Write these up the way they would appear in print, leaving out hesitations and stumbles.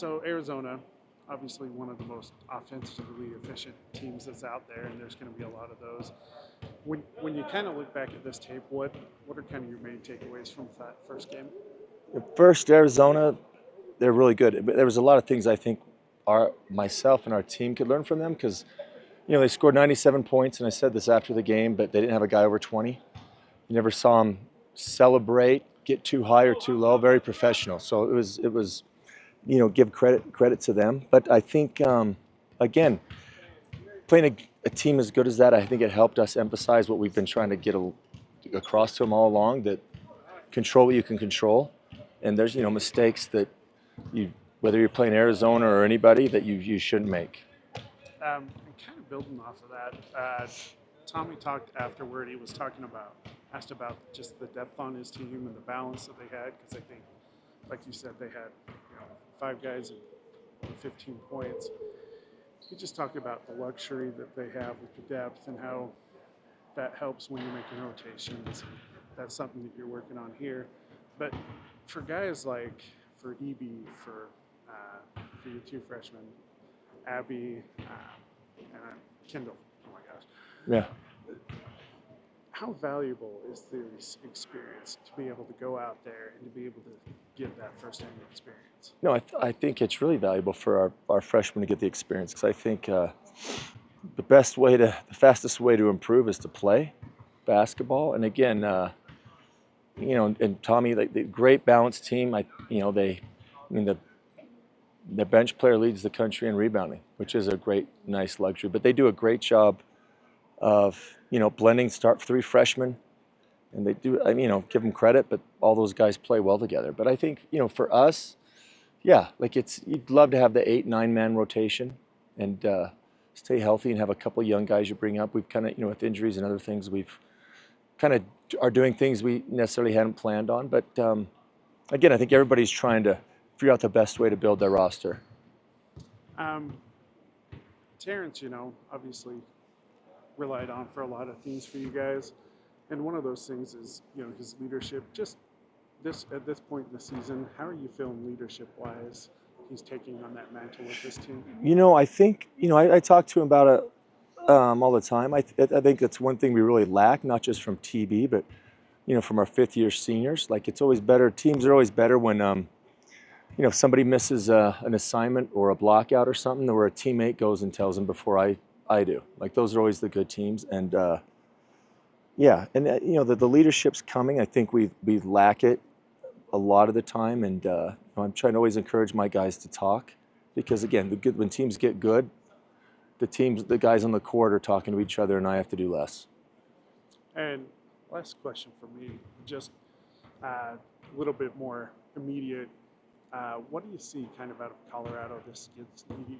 So Arizona, obviously one of the most offensively efficient teams that's out there, and there's going to be a lot of those. When you kind of look back at this tape, what are kind of your main takeaways from that first game? First, Arizona, they're really good. But there was a lot of things I think myself and our team could learn from them because they scored 97 points, and I said this after the game, but they didn't have a guy over 20. You never saw them celebrate, get too high or too low. Very professional. So it was give credit to them. But I think again, playing a team as good as that, I think it helped us emphasize what we've been trying to get across to them all along, that control what you can control. And there's mistakes that whether you're playing Arizona or anybody, that you shouldn't make. And kind of building off of that, Tommy talked afterward. He was asked about just the depth on his team and the balance that they had, because I think, like you said, they had 5 guys and 15 points. He just talked about the luxury that they have with the depth and how that helps when you're making rotations. That's something that you're working on here. But for guys like for EB, for your two freshmen, Abby, and Kendall, oh my gosh, Yeah. how valuable is this experience to be able to go out there and to be able to get that first-hand experience? No, I think it's really valuable for our freshmen to get the experience because I think the fastest way to improve is to play basketball. And again, and Tommy, like the great balanced team. The bench player leads the country in rebounding, which is a great, nice luxury. But they do a great job of blending. Start 3 freshmen, and they do. Give them credit, but all those guys play well together. But I think for us, yeah, like you'd love to have the 8-9 man rotation and stay healthy and have a couple of young guys you bring up. We've kind of with injuries and other things, we've kind of are doing things we necessarily hadn't planned on. But again, I think everybody's trying to figure out the best way to build their roster. Um, Terrence, obviously relied on for a lot of things for you guys, and one of those things is his leadership. Just at this point in the season, how are you feeling leadership wise? He's taking on that mantle with this team. I think I talk to him about it all the time. I think that's one thing we really lack, not just from TB, but from our fifth-year seniors. Like it's always better. Teams are always better when if somebody misses an assignment or a blockout or something, where a teammate goes and tells them before I do. Like those are always the good teams, and yeah, and the leadership's coming. I think we lack it a lot of the time, and I'm trying to always encourage my guys to talk, because again, when teams get good, the guys on the court are talking to each other, and I have to do less. And last question for me, just a little bit more immediate. What do you see kind of out of Colorado? It's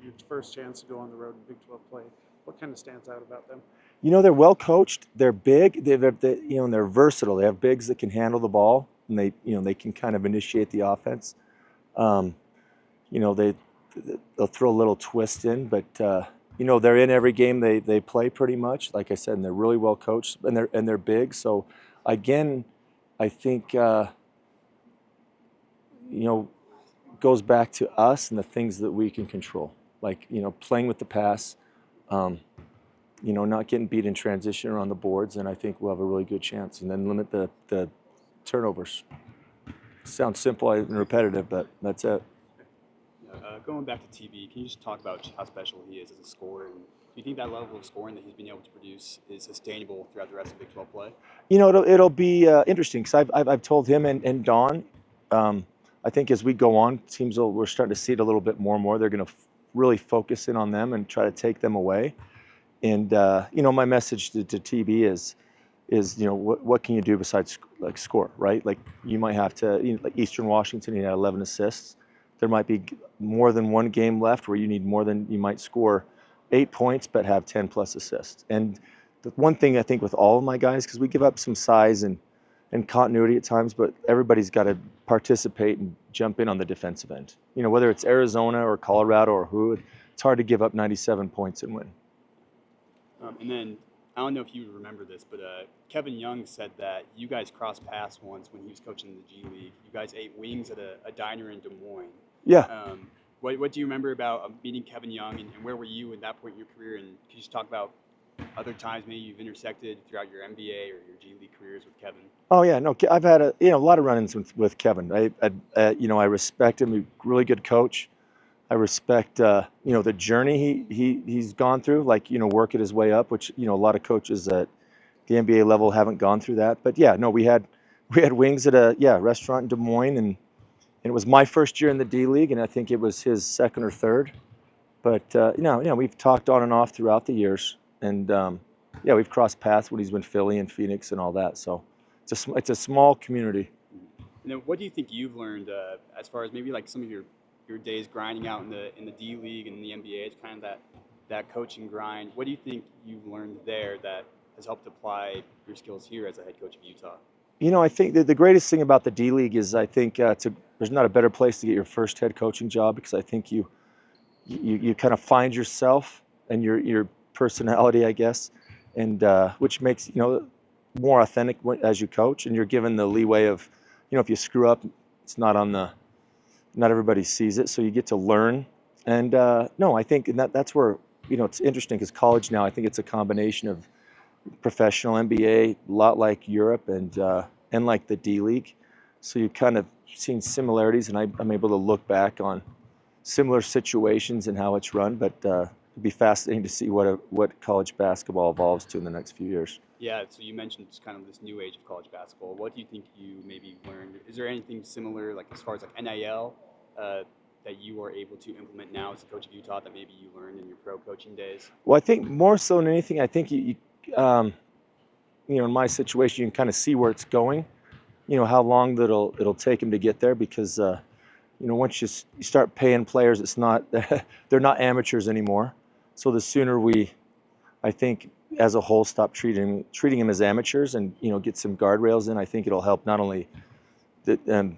your first chance to go on the road in Big 12 play. What kind of stands out about them? They're well coached. They're big. And they're versatile. They have bigs that can handle the ball, and they can kind of initiate the offense. They'll throw a little twist in, but they're in every game they play pretty much. Like I said, and they're really well coached, and they're big. So again, I think goes back to us and the things that we can control, like playing with the pass. Not getting beat in transition or on the boards, and I think we'll have a really good chance. And then limit the turnovers. Sounds simple and repetitive, but that's it. Going back to TB, can you just talk about how special he is as a scorer? And do you think that level of scoring that he's been able to produce is sustainable throughout the rest of Big 12 play? It'll be interesting because I've told him and Don. I think as we go on, we're starting to see it a little bit more and more. They're going to really focus in on them and try to take them away. And my message to TB is what can you do besides like score, right? Like you might have to, like Eastern Washington, he had 11 assists. There might be more than one game left where you might score 8 points but have 10 plus assists. And the one thing I think with all of my guys, because we give up some size and continuity at times, but everybody's got to participate and jump in on the defensive end. Whether it's Arizona or Colorado or who, it's hard to give up 97 points and win. And then, I don't know if you remember this, but Kevin Young said that you guys crossed paths once when he was coaching in the G League. You guys ate wings at a diner in Des Moines. Yeah. What do you remember about meeting Kevin Young, and where were you at that point in your career? And can you just talk about other times maybe you've intersected throughout your NBA or your G League careers with Kevin? Oh yeah, no, I've had a lot of run-ins with Kevin. I respect him. He's a really good coach. I respect the journey he's gone through, like working his way up, which a lot of coaches at the NBA level haven't gone through that. But yeah, no, we had wings at a restaurant in Des Moines, and it was my first year in the D League, and I think it was his second or third. But we've talked on and off throughout the years, and we've crossed paths when he's been Philly and Phoenix and all that. So it's a small community. And then what do you think you've learned as far as maybe like some of your days grinding out in the D League and in the NBA? It's kind of that coaching grind. What do you think you've learned there that has helped apply your skills here as a head coach of Utah? I think that the greatest thing about the D League is I think there's not a better place to get your first head coaching job, because I think you kind of find yourself and your personality, I guess, and which makes more authentic as you coach, and you're given the leeway of if you screw up, it's not everybody sees it, so you get to learn. And no, I think that's where it's interesting, because college now, I think it's a combination of professional NBA, a lot like Europe and like the D League. So you kind of seen similarities, and I'm able to look back on similar situations and how it's run. But it'd be fascinating to see what college basketball evolves to in the next few years. Yeah, so you mentioned just kind of this new age of college basketball. What do you think you maybe learned? Is there anything similar, like as far as like NIL, that you are able to implement now as a coach of Utah that maybe you learned in your pro coaching days? Well, I think more so than anything, I think in my situation, you can kind of see where it's going. How long it'll take him to get there, because once you start paying players, it's not they're not amateurs anymore. So the sooner we, I think, as a whole, stop treating them as amateurs and get some guardrails in, I think it'll help not only the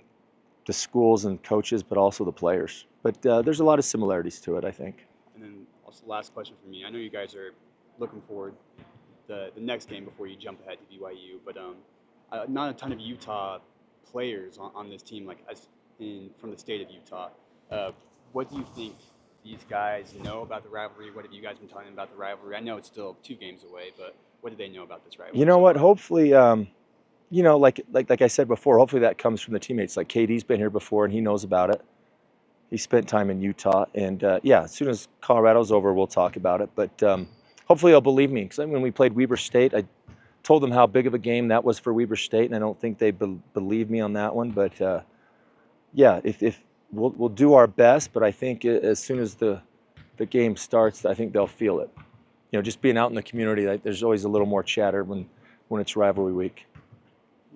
schools and coaches, but also the players. But there's a lot of similarities to it, I think. And then also last question for me. I know you guys are looking forward the next game before you jump ahead to BYU, but not a ton of Utah players on this team, like from the state of Utah. What do you think these guys know about the rivalry? What have you guys been telling them about the rivalry? I know it's still 2 games away, but what do they know about this rivalry? You know what? Hopefully, like I said before, hopefully that comes from the teammates. Like KD's been here before, and he knows about it. He spent time in Utah, and as soon as Colorado's over, we'll talk about it. But hopefully, they'll believe me, because when we played Weber State, I told them how big of a game that was for Weber State, and I don't think they believed me on that one. But if we'll do our best, but I think as soon as the game starts, I think they'll feel it. Just being out in the community, there's always a little more chatter when it's rivalry week.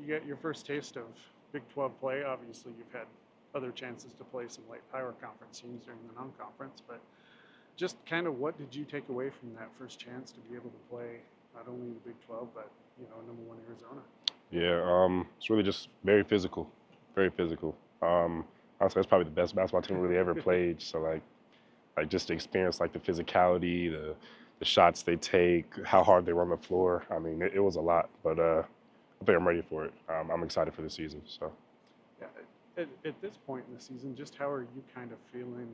You get your first taste of Big 12 play. Obviously, you've had other chances to play some light power conference teams during the non-conference, but just kind of what did you take away from that first chance to be able to play not only in the Big 12, but number 1 Arizona? Yeah, it's really just very physical, very physical. Honestly, that's probably the best basketball team we really ever played. So like just to experience like the physicality, the shots they take, how hard they run the floor. I mean, it was a lot, but I think I'm ready for it. I'm excited for the season. So. Yeah, at this point in the season, just how are you kind of feeling?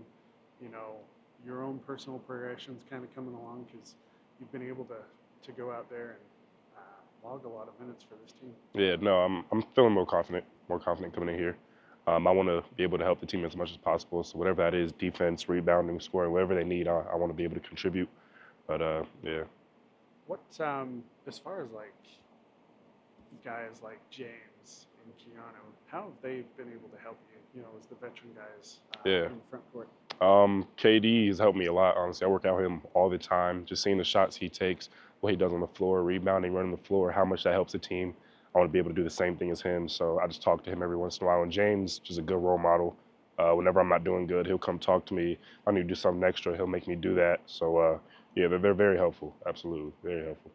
Your own personal progressions kind of coming along, because you've been able to go out there and log a lot of minutes for this team. Yeah, no, I'm feeling more confident coming in here. I want to be able to help the team as much as possible. So whatever that is, defense, rebounding, scoring, whatever they need, I want to be able to contribute. But yeah. What as far as like guys like James and Keanu, how have they been able to help you? As the veteran guys in the front court. KD has helped me a lot, honestly. I work out with him all the time, just seeing the shots he takes, what he does on the floor, rebounding, running the floor, how much that helps the team. I want to be able to do the same thing as him, so I just talk to him every once in a while. And James, just a good role model. Whenever I'm not doing good, he'll come talk to me. I need to do something extra, he'll make me do that. So, they're very helpful, absolutely, very helpful.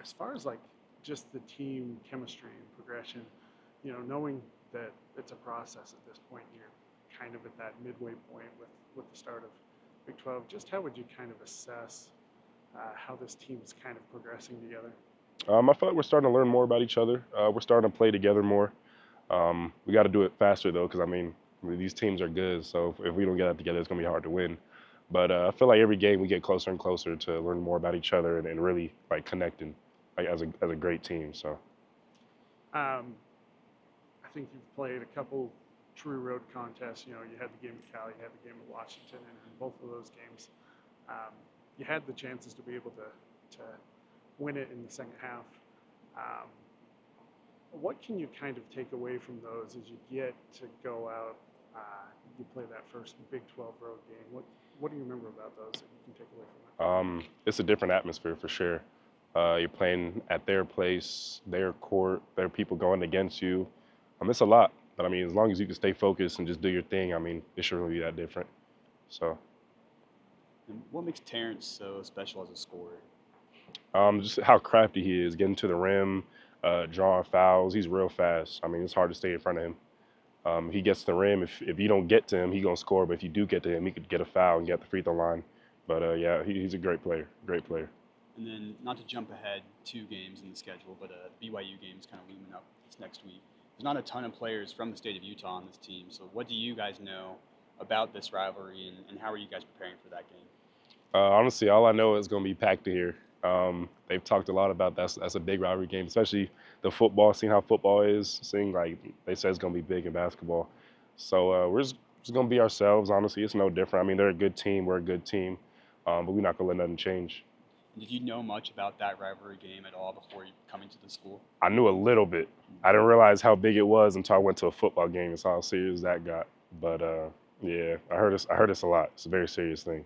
As far as like just the team chemistry and progression, knowing that it's a process at this point, you're kind of at that midway point with the start of Big 12. Just how would you kind of assess how this team is kind of progressing together? I feel like we're starting to learn more about each other. We're starting to play together more. We got to do it faster though, because I mean, These teams are good, so if we don't get that together, it's gonna be hard to win. But I feel like every game we get closer and closer to learn more about each other and really like connecting, like as a great team. So Um, I think you've played a couple true road contests. You know, you had the game at Cal, you had the game at Washington, and in both of those games, you had the chances to be able to win it in the second half. Um, what can you kind of take away from those as you get to go out? You play that first Big 12 road game. What do you remember about those that you can take away from that? it's a different atmosphere for sure. You're playing at their place, their court, their people going against you. It's a lot, but I mean, as long as you can stay focused and just do your thing, I mean, it shouldn't really be that different. So, And what makes Terrence so special as a scorer? just how crafty he is, getting to the rim, drawing fouls. He's real fast. I mean, it's hard to stay in front of him. He gets to the rim. If you don't get to him, he's gonna score. But if you do get to him, he could get a foul and get the free throw line. But yeah, he's a great player. Great player. And then, not to jump ahead 2 games in the schedule, but BYU games kind of looming up this next week. There's not a ton of players from the state of Utah on this team. So what do you guys know about this rivalry, and how are you guys preparing for that game? Honestly, all I know is going to be packed in here. They've talked a lot about that's a big rivalry game, especially the football, seeing how football is, seeing like they said it's going to be big in basketball. So we're just going to be ourselves, honestly. It's no different. I mean, they're a good team. We're a good team. But we're not going to let nothing change. Did you know much about that rivalry game at all before coming to the school? I knew a little bit. I didn't realize how big it was until I went to a football game and saw how serious that got. But yeah, I heard it's a lot. It's a very serious thing.